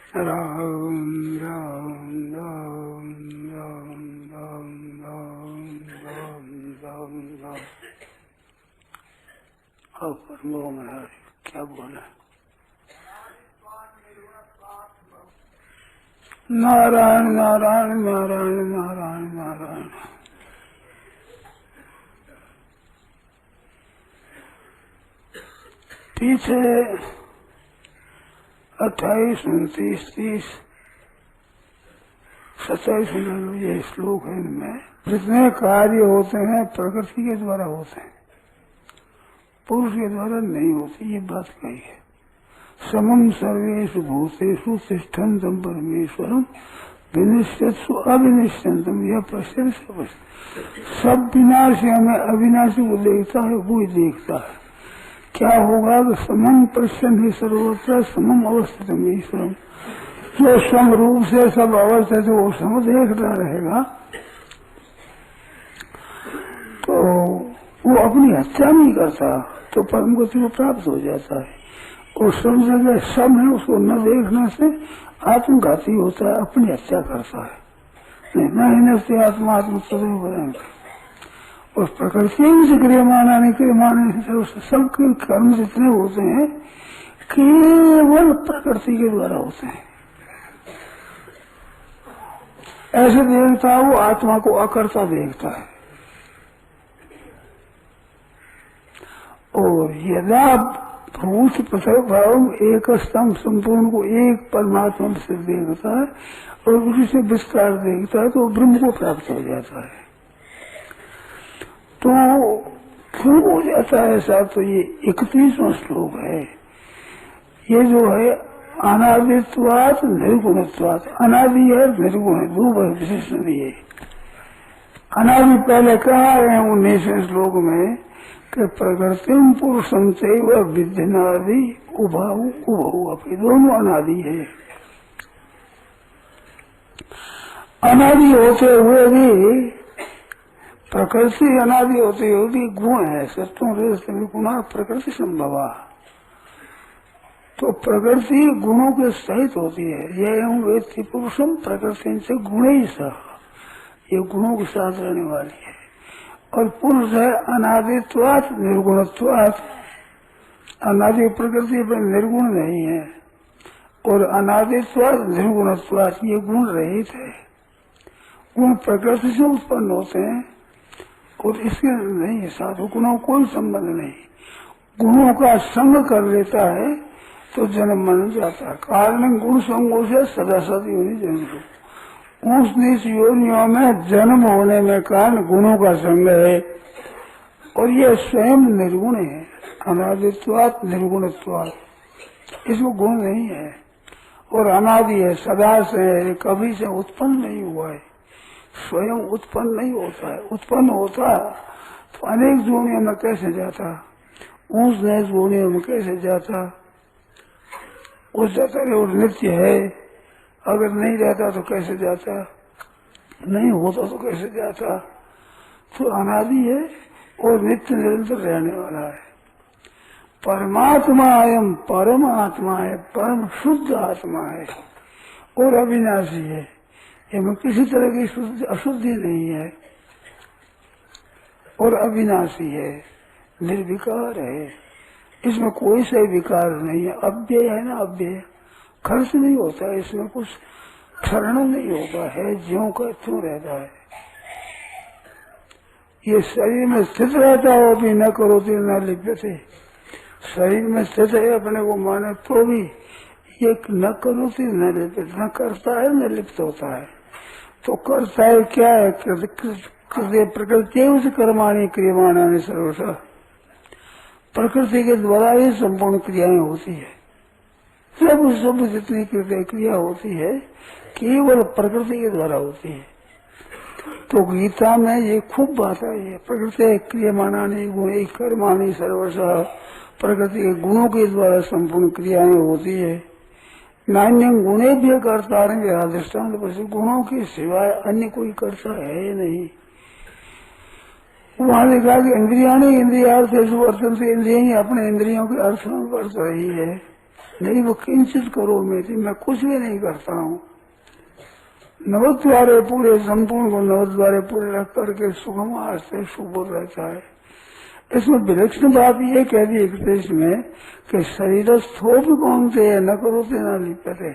राम राम राम राम राम राम राम राम राम। अब परमो महाराज क्या बोला? नारायण नारायण नारायण नारायण नारायण। पीछे 28, 29, 30, 27 ये श्लोक है। इनमें जितने कार्य होते हैं प्रकृति के द्वारा होते हैं, पुरुष के द्वारा नहीं होती, ये बात कही है। समम सर्वेषु भूतेषु तिष्ठन्तं परमेश्वरम विनिश्चितसु अविनिश्चितम। यह प्रश्न सब विनाशी हमें अविनाशी को देखता है, वो ही देखता है। क्या होगा कि समम पश्यन् ही सर्वत्र समम अवस्थितम ईश्वरम। जो सम रूप से सब अवस्थित है वो सम देखता रहेगा, तो वो अपनी हत्या नहीं करता, तो परम गति को प्राप्त हो जाता है। और सब जगह सम है, उसको न देखने से आत्मघाती होता है, अपनी हत्या करता है। नहीं नस्ते आत्मा आत्मतदेव करेंगे। उस प्रकृति से क्रियमाण सबके कर्म जितने होते हैं केवल प्रकृति के द्वारा होते हैं। ऐसे देखता है वो आत्मा को अकर्ता देखता है। और यदा भूत भाव एक स्तंभ संपूर्ण को एक परमात्मा से देखता है और उसी से विस्तार देखता है, तो ब्रह्म को प्राप्त हो जाता है। तो क्यों हो जाता है ऐसा? तो ये 31वां श्लोक है। ये जो है अनादित्वात् निर्गुणत्वात्, अनादि है निर्गुण है, दो विशेषण दिए। अनादि पहले कहा है 19वें श्लोक में कि प्रकृतिम पुरुषम चैव विद्यनादि उभाऊ उभऊ, अपनी दोनों अनादि है। अनादि होते हुए भी प्रकृति अनादि होती होगी, गुण है सत्यों गुणा प्रकृति संभवा। तो प्रकृति गुणों के सहित होती है। यह वेत्ति पुरुषम प्रकृति से गुण ही सह, ये गुणों के साथ रहने वाली है। और पुरुष है अनादित्वात् निर्गुणत्वात्, अनादि प्रकृति पर निर्गुण नहीं है। और अनादित्वात् निर्गुणत्वात्, ये गुण रहित है। गुण प्रकृति से उत्पन्न होते हैं और इसके नहीं है, साधु गुणों कोई संबंध नहीं। गुणों का संग कर लेता है तो जन्म बन जाता है। कारण गुण संगों से सदा सदी होनी जन्म। ऊंच नीच योनियों में जन्म होने में कारण गुणों का संग है। और ये स्वयं निर्गुण है, अनादित्वात् निर्गुणत्वात्, इसमें गुण नहीं है। और अनादि है, सदा से है, कभी से उत्पन्न नहीं हुआ है, स्वयं उत्पन्न नहीं होता है। उत्पन्न होता तो अनेक जोनियों में कैसे जाता, ऊंच नीच जोनियों में कैसे जाता, उस जाता है। और नित्य है, अगर नहीं रहता तो कैसे जाता, नहीं होता तो कैसे जाता। तो अनादि है और नित्य निरंतर रहने वाला है। परमात्मा एवं परम आत्मा है, परम शुद्ध आत्मा है और अविनाशी है। इसमें किसी तरह की अशुद्धि नहीं है और अविनाशी है, निर्विकार है। इसमें कोई सा विकार नहीं है। अव्यय है ना, अव्यय, खर्च नहीं होता है, इसमें कुछ क्षरण नहीं होता है, ज्यों का त्यों रहता है। ये शरीर में स्थित रहता हो भी न करो तो न लिप्यते, शरीर में स्थित है अपने को माने तो भी ये न करो तो न लिप्यते, न करता है न लिप्त होता है। तो करता है क्या है? प्रकृति उस कर्माणी क्रियमाणानि सर्वशः, प्रकृति के द्वारा ही संपूर्ण क्रियाएं होती है। सब जितनी क्रिया होती है केवल प्रकृति के द्वारा होती है। तो गीता में ये खूब बात आई है, प्रकृति क्रियमाणानि गुणे कर्माणि सर्वशः, प्रकृति के गुणों के द्वारा संपूर्ण क्रियाएं होती है। नान्यं गुणे भी करता नहीं, दृष्टांत पशु, गुणों के सिवाय अन्य कोई करता है नहीं। वहां लिखा कि इंद्रिया नहीं इंद्रियार्थेषु वर्तन्ते, इंद्रिया ही अपने इंद्रियों के अर्थ में वर्त रही है। नहीं वो किंचित करो मेरी, मैं कुछ भी नहीं करता हूँ। नवद्वारे पूरे संपूर्ण को नवद्वारे पूरे रख करके सुगम आस्ते शुभ रहता है। इसमें विलक्षण बात ये कह दी उपदेश में कि शरीरस्थोप कौन से न करो ते न लिपते,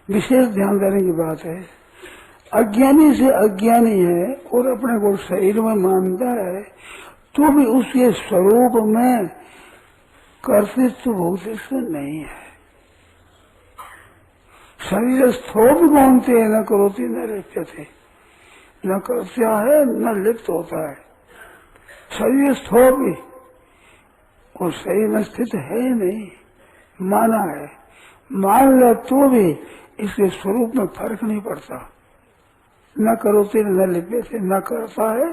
विशेष ध्यान देने की बात है। अज्ञानी से अज्ञानी है और अपने को शरीर में मानता है तो भी उसके स्वरूप में कर्तृत्व भौतित्व नहीं है। शरीर स्थोप मानते हैं न करोती न लिप्यते, न कर्त्या है न लिप्त होता है। शरीर स्थोप भी और शरीर में स्थित है ही नहीं, माना है। मान ले तो भी इसके स्वरूप में फर्क नहीं पड़ता। न करोती न लिप्यते, न करता है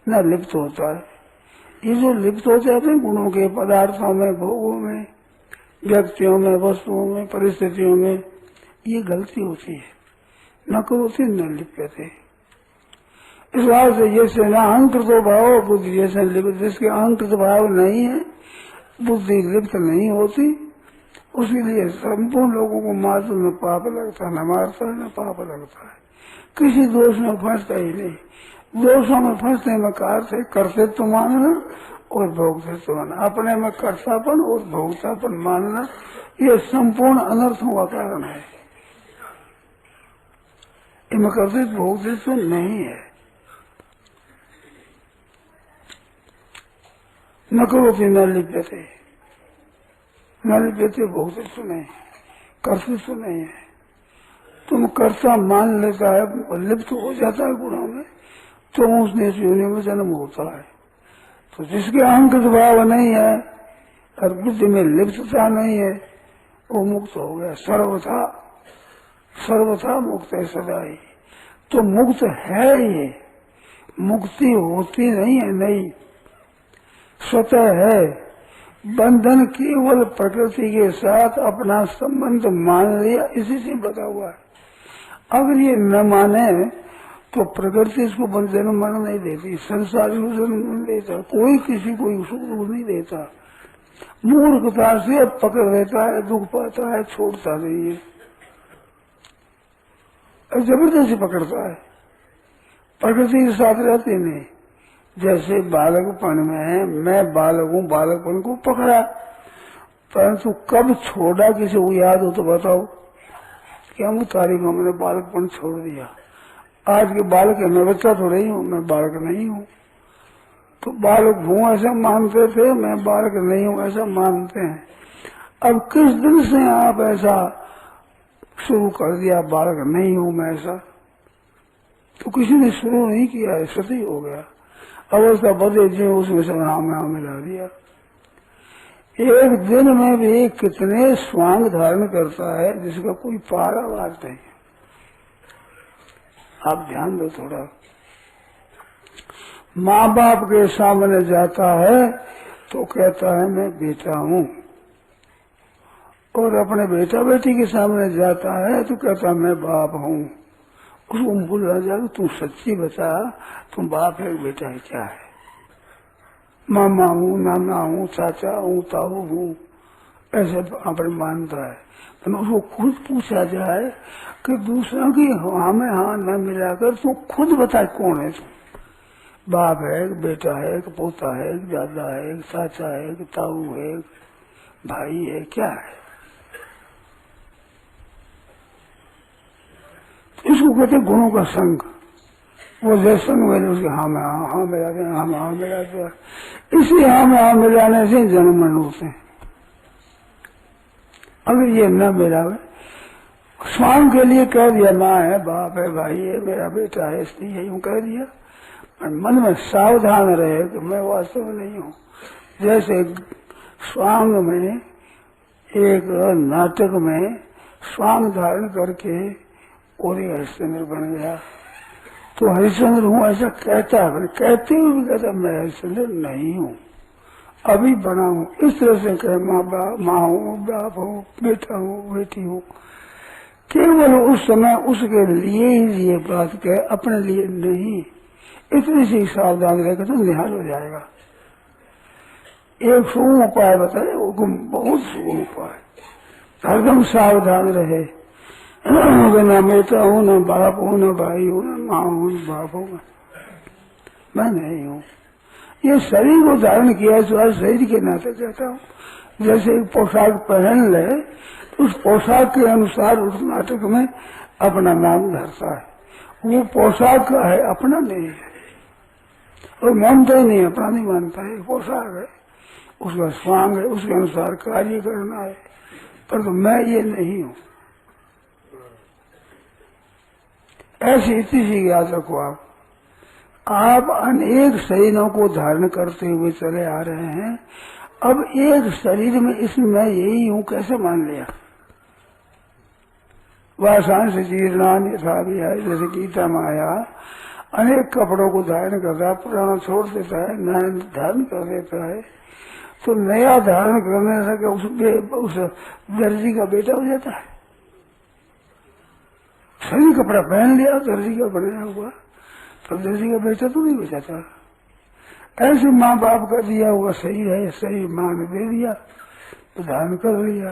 न लिप्त होता है। ये जो लिप्त हो जाते हैं गुणों के, पदार्थों में, भोगों में, व्यक्तियों में, वस्तुओं में, परिस्थितियों में, ये गलती होती है। न करोती न लिप्यते। इस बात से जैसे न अहंकृतो भाव बुद्धि, जैसे लिप्त जिसके अहंकृत भाव नहीं है, बुद्धि लिप्त नहीं होती, उसी लिए संपूर्ण लोगों को मारते न पाप लगता, न मारता है न पाप लगता है। किसी दोष में फंसता ही नहीं। दोषों में फंसने में कार्य है कर्तृत्व मानना और भोक्तृत्व मानना। अपने में कर्तापन और भोक्तापन मानना, ये संपूर्ण अनर्थों का कारण है। इनमें कर्तृत्व भोक्तृत्व नहीं है। न करोति न लिप्यते, न लिप्यते भोक्तृत्व नहीं, कर्तृत्व नहीं है। तुम कर्ता मान लेता है, लिप्त हो जाता है गुणों में, तो उसने योनि में जन्म होता है। तो जिसके अहंकृत भाव नहीं है और बुद्धि में लिप्तता नहीं है, वो मुक्त हो गया। सर्वथा सर्वथा मुक्त है सदा ही। तो मुक्त है ये, मुक्ति होती नहीं है, नहीं स्वतः है। बंधन केवल प्रकृति के साथ अपना संबंध मान लिया, इसी से बता हुआ है। अगर ये न माने तो प्रकृति इसको जन्म मरण नहीं देती, संसार को जन्म नहीं देता, कोई किसी को सुख नहीं देता। मूर्खता से पकड़ लेता है, दुख पाता है, छोड़ता नहीं है, जबरदस्ती पकड़ता है, प्रकृति के साथ रहते नहीं। जैसे बालकपन में है, मैं बालक हूँ, बालकपन को पकड़ा, परंतु कब छोड़ा किसी को याद हो तो बताओ। क्या तारीख में मैंने बालकपन छोड़ दिया। आज के बालक है, मैं बच्चा थोड़ा ही हूँ, मैं बालक नहीं हूँ। तो बालक हूँ ऐसा मानते थे, मैं बालक नहीं हूँ ऐसा मानते हैं। अब किस दिन से आप ऐसा शुरू कर दिया, बालक नहीं हूँ मैं ऐसा? तो किसी ने शुरू नहीं किया है, सती हो गया। अवस्था बदले जो उसमें सब हाँ मिला दिया। एक दिन में भी कितने स्वांग धारण करता है जिसका कोई पारावार नहीं। आप ध्यान दो थोड़ा। माँ बाप के सामने जाता है तो कहता है मैं बेटा हूँ, और अपने बेटा बेटी के सामने जाता है तो कहता है मैं बाप हूँ। उसको बोला जाए तू सच्ची बता, तुम बाप है बेटा है क्या है? मामा हूँ, नाना हूँ, चाचा हूँ, ताऊ हूँ, ऐसे अपने मानता है। तो उसको खुद पूछा जाए कि दूसरों की हाँ में हाँ न मिलाकर तू खुद बता कौन है तू? बाप है, बेटा है, पोता है, दादा है, चाचा है, ताऊ है, भाई है, क्या है? इसको कहते गुणों का संग। वो जैसे मेरे उसके हाँ में हाँ मिलाते हैं, हाँ में हाँ मिलाते हैं। इसी हाँ में हाँ मिलाने से जन्म मरण होते हैं। अगर ये न मिलावे, स्वांग के लिए कह दिया माँ है, बाप है, भाई है, मेरा बेटा है, स्त्री है, यूँ कह दिया, मन में सावधान रहे कि मैं वास्तव में नहीं हूँ। जैसे स्वांग में एक नाटक में स्वांग धारण करके और हरिश्चंद्र बन गया, तो हरिश्चंद्र हूँ ऐसा कहता है, कहते हुए भी कहता मैं हरिश्चंद्र नहीं हूँ, अभी बना हूँ। इस तरह से कहे माँ हूँ, बाप हूँ, बेटा हूँ, बेटी हूँ, केवल उस समय उसके लिए ही ये बात कहे, अपने लिए नहीं। इतनी सी सावधान रहेगा तो निहाल हो जाएगा। एक सुगम उपाय बताए, वो बहुत सुगम उपाय, हरदम सावधान रहे। न बेटा हूँ, न बाप हूँ, न भाई हूँ, न माँ हूँ, न बाप हूँ, मैं नहीं हूँ। ये शरीर को धारण किया तो आज शरीर के नाते कहता हूँ। जैसे एक पोशाक पहन ले तो उस पोशाक के अनुसार उस नाटक में अपना नाम धरता है। वो पोशाक का है, अपना नहीं है, और मानता ही नहीं, अपना नहीं मानता है। पोशाक है, उसका स्वांग है, उसके अनुसार कार्य करना है, पर तो मैं ये नहीं हूँ। ऐसी स्थिति याद रखो आप अनेक शरीरों को धारण करते हुए चले आ रहे हैं। अब एक शरीर में इसमें मैं यही हूँ कैसे मान लिया? वासांश जीर्णान यथा भी है, जैसे गीता में आया, अनेक कपड़ों को धारण करता है, पुराना छोड़ देता है, नया धारण कर देता है। तो नया धारण करने से उस दर्जी का बेटा हो जाता है। सही कपड़ा पहन लिया दर्जी का बनाया हुआ, तो दर्जी का बेटा तो नहीं हो जाता। ऐसे माँ बाप का दिया हुआ सही है, सही माँ ने दे दिया तो धारण कर लिया,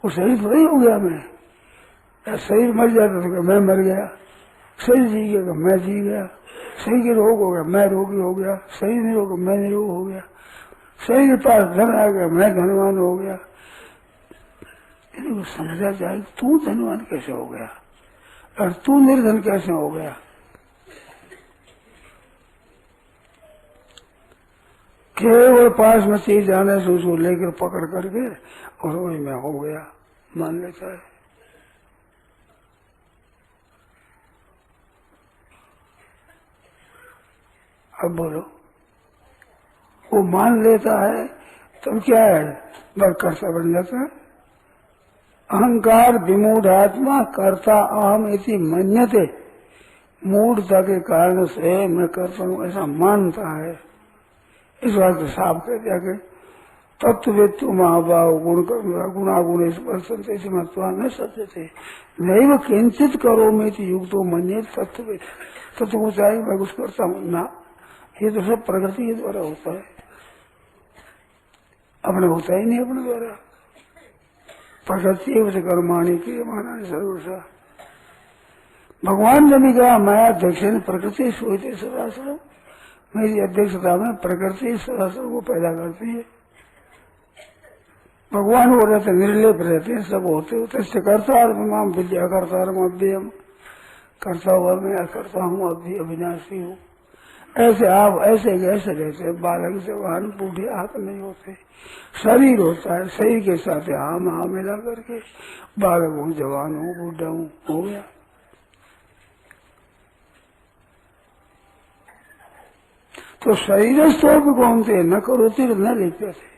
वो सही तो नहीं हो गया। मैं शरीर मर जाता तो मैं मर गया, शरीर जी गया तो मैं जी गया, शरीर के रोग हो गया मैं रोगी हो गया, शरीर नहीं होगा मैं निरोग हो गया, शरीर के पास धन आ गया मैं धनवान हो गया। इनको समझा जाए तू धनवान कैसे हो गया और तू निर्धन कैसे हो गया? केवल पास में चीज जाने से उसको लेकर पकड़ करके और वही मैं हो गया मान लेता है। अब बोलो, वो मान लेता है तब क्या है? कर्ता बन जाता है। अहंकार विमूढ़ात्मा कर्ता अहम इति मन्यते, मूढ़ता के कारण से मैं करता हूँ ऐसा मानता है। इस बात को साफ कर दिया कि तत्वेत्तु महाभाव गुण गुणागुण स्पर्शन्ते महत्वा न सत्य थे नैव किंचित करो में युक्तो मन्ये तत्व तत्व को चाहिए मैं कुछ करता हूँ ना, ये तो सब प्रकृति के द्वारा होता है, अपने होता ही नहीं अपने द्वारा। प्रकृति कर्माणी की माना सर्वसा। भगवान ने भी कहा माया अध्यक्ष ने प्रकृति सोचते सदाश्रम, मेरी अध्यक्षता में प्रकृति सदाश्रम को पैदा करती है। भगवान वो रहते निर्लेप रहते हैं, सब होते होते करता माम विद्या करता अव्ययम, करता हुआ मैं करता हूँ अभी अविनाशी हूँ। ऐसे आप ऐसे कैसे रहते हैं? बालक जवान बूढ़े आप नहीं होते, शरीर होता है, शरीर के साथ हाँ मिला करके बालक हूँ जवान हूँ बूढ़ा हूँ हो गया। तो शरीर स्थित कौन थे? न करोती न लिप्त थे।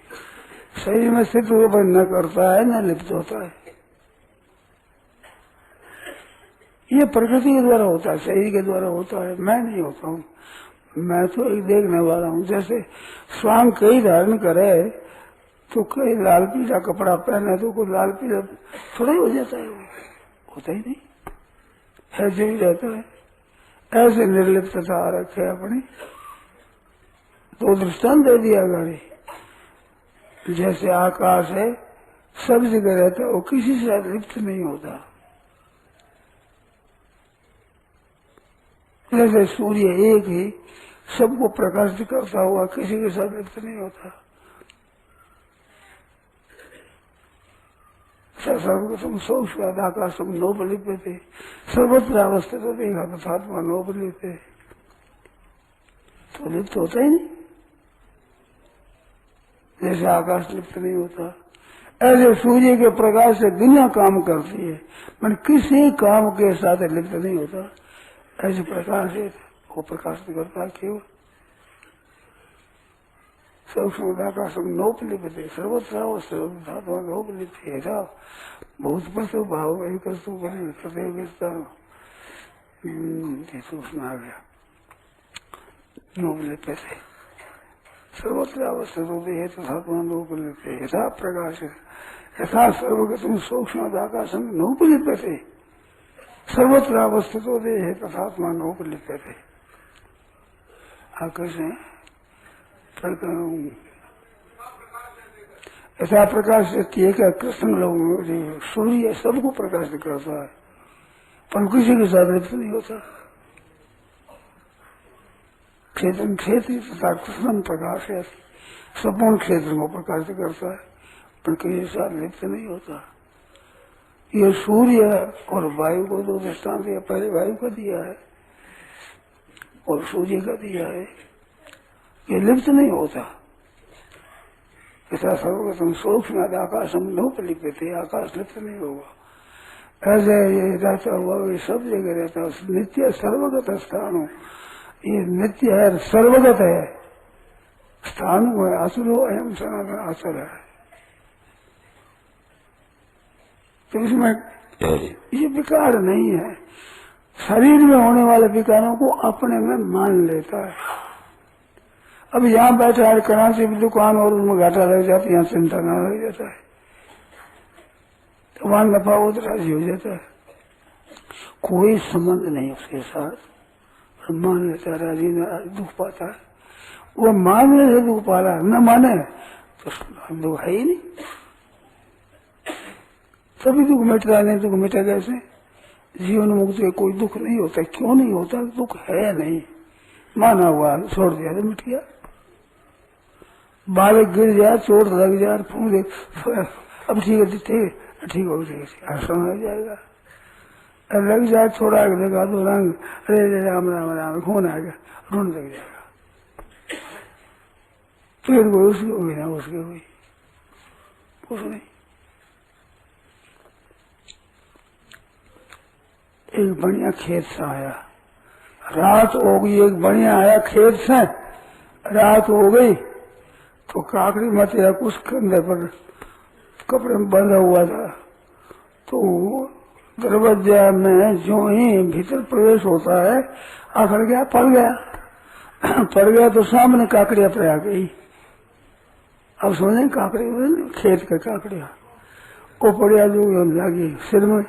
शरीर में स्थित होकर न करता है न लिप्त होता है। ये प्रकृति के द्वारा होता है, शरीर के द्वारा होता है, मैं नहीं होता हूँ। मैं तो एक देखने वाला हूँ। जैसे स्वांग कई धारण करे तो कई लाल पीला कपड़ा पहने तो कोई लाल पीला थोड़ा ही हो जाता है, होता ही नहीं है, जो ही रहता है। ऐसे निर्लिप्तता रखे अपनी। तो दृष्टांत दे दिया गाड़ी, जैसे आकाश है सब जगह रहता है, वो किसी से लिप्त नहीं होता। जैसे सूर्य एक ही सबको प्रकाशित करता हुआ किसी के साथ लिप्त नहीं होता। सर्वगतम सौष्वाद आकाशम नोपलिप्यते सर्वत्र अवस्थित देखा तथात्मा नोपलिप्यते, तो लिप्त होता ही नहीं। जैसे आकाश लिप्त नहीं होता, ऐसे सूर्य के प्रकाश से दुनिया काम करती है, मन किसी काम के साथ लिप्त नहीं होता। ऐसे प्रकाश है वो प्रकाशित करता है केवल। सूक्ष्मकाशम नोपलिप्यते सर्वत्र सर्वधात्मा नोपलिप्यते था बहुत पशु भाव एक सूक्ष्म आ गया। नोपलिप्यते सर्वत्र अवस्थित होते है तथात्मा नोपलिप्यते यथा प्रकाश यथा सर्वगतम सूक्ष्मकाशम नोपलिप्यते सर्वत्र अवस्थित होते है तथात्मा नोपलिप्यते। आकर्षण ऐसा प्रकाश एक है कृष्ण लोग सूर्य सबको प्रकाशित करता है, पर किसी के साथ लिप्त नहीं होता। क्षेत्र क्षेत्र तथा कृष्ण प्रकाश है, संपूर्ण क्षेत्र को प्रकाशित करता है, पर किसी के साथ लिप्त नहीं होता। ये सूर्य और वायु को दो दृष्टांत दिया, पहले वायु का दिया है और सूर्य का दिया है। ये लिप्त नहीं होता। ऐसा सर्वगतम सूक्ष्म आकाशम नोपलिप्यते, आकाश लिप्त नहीं होगा। ऐसे ये रहता हुआ ये सब जगह रहता है, नित्य सर्वगत स्थान हो, ये नित्य है, सर्वगत है, स्थान है, असुरो अयम सनातन असर है। तो इसमें ये विकार नहीं है, शरीर में होने वाले विकारों को अपने में मान लेता है। अब यहाँ बैठा है कराची की दुकान और उसमें घाटा लग जाता है, यहाँ चिंता न लग जाता है, तो वहां नफा हो तो राजी हो जाता है, कोई संबंध नहीं उसके साथ, मान लेता है, राजी न दुख पाता है। वो मानने से दुख पा रहा है, न माने तो दुख है ही नहीं। सभी दुख मिट रहा नहीं, दुख मिटा कैसे? जीवन मुक्त कोई दुख नहीं होता। क्यों नहीं होता? दुख है नहीं, माना हुआ, छोड़ दिया तो मिट गया। बालक गिर जाए, चोट लग जाए, फूल अब ठीक है, ठीक हो जाएगा, समझ जाएगा। लग जाए, छोड़ा लगा दो रंग, अरे राम राम राम, खून आ गया, रोने लग जाएगा। पेड़ को उसकी हुई ना उसकी हुई, कुछ नहीं। एक बढ़िया खेत से आया, रात हो गई, एक बढ़िया आया खेत से, रात हो गई तो काकड़ी मत या कुछ कंधे पर कपड़े में बंधा हुआ था, तो दरवाजा में जो ही भीतर प्रवेश होता है आखिर गया, पड़ गया तो सामने काकड़िया पर आ गई। अब समझे काकड़ी खेत का काकड़िया वो पड़िया जो लगी सिर में,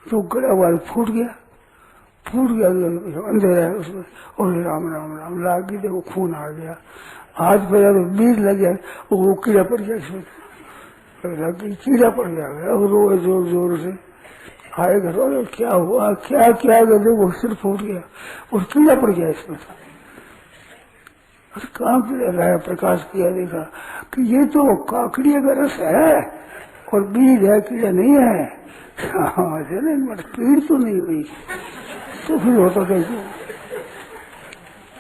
तो गड़ा हुआ फूट गया अंधेरा है उसमें, और राम राम राम लाग गई, देखो खून आ गया, हाथ पे तो बीज लग गया, वो कीड़ा पड़ गया इसमें, कीड़ा पड़ गया, अब रोए जोर जोर से, आए घर वाले क्या हुआ, क्या क्या देखो सिर फूट गया और कीड़ा पड़ गया इसमें। कहाँ कीड़ा लाया? प्रकाश किया, देखा कि ये तो काकड़ी का रस है और बीज है, कीड़ा नहीं है। पीड़ तो नहीं हुई, तो फिर होता कैसे?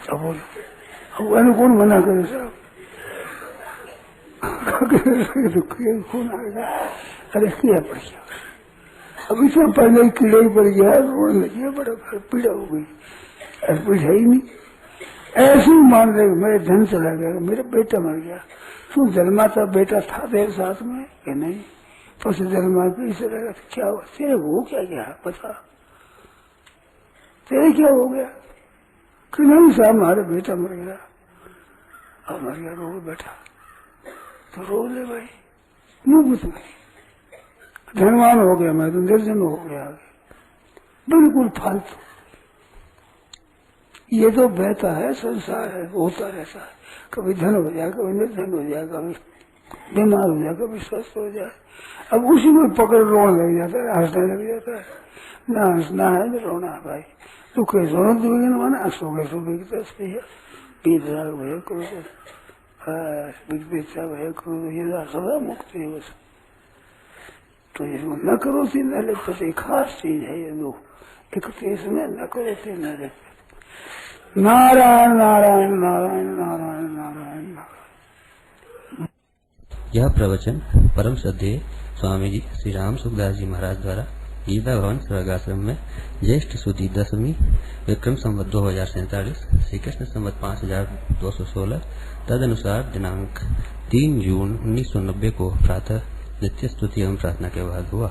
अब बोलो, अब कौन मना करे साहब? खून आ गया, अरे कीड़ा पड़ गया, अभी तो पहले कीड़ा ही पड़ गया, रोने लग गया, बड़ा पीड़ा हो गई, पीड़ा ही नहीं। ऐसे ही मान रहे मेरे धन चला गया, मेरा बेटा मर गया, तू जन्माता बेटा था तेरे साथ में कि नहीं? तो जन्मा भी चला गया, क्या हुआ तेरे? वो क्या गया बता, तेरे क्या हो गया? कि नहीं साहब हमारा बेटा मर गया। अब मर गया, रो बेटा, तो रो ले भाई, मुफ्त में धनवान हो गया, मैं तो निर्जन हो गया, बिल्कुल फालतू। ये तो बहता है, संसार है, होता रहता है, कभी धन हो जाए, कभी निर्धन हो जाए, कभी बीमार हो जाए, कभी स्वस्थ हो जाए। अब उसी में पकड़ रोने लग जाता है, हंसने लग जाता है। ना हंसना है तो रोना है भाई, तू कैसे रोना दुबेगी न माना, सो गए सुबह की तस्वीर है, पीता भय क्रोध, भय क्रोध, ये सदा मुक्ति है बस। तो ये न करो थी न लिप्त, एक खास चीज है ये दो, 31 में न करो थी न लिप्त। नारायण नारायण नारायण नारायण नारायण नारायण। यह प्रवचन परम श्रद्धेय स्वामी जी श्री राम सुखदास जी महाराज द्वारा गीता भवन स्वर्गाश्रम में ज्येष्ठ सुदी 10वीं विक्रम संवत 2047 श्री कृष्ण संवत 5216 तदनुसार दिनांक 3 जून 1990 को प्रातः नित्य स्तुति एवं प्रार्थना के बाद हुआ।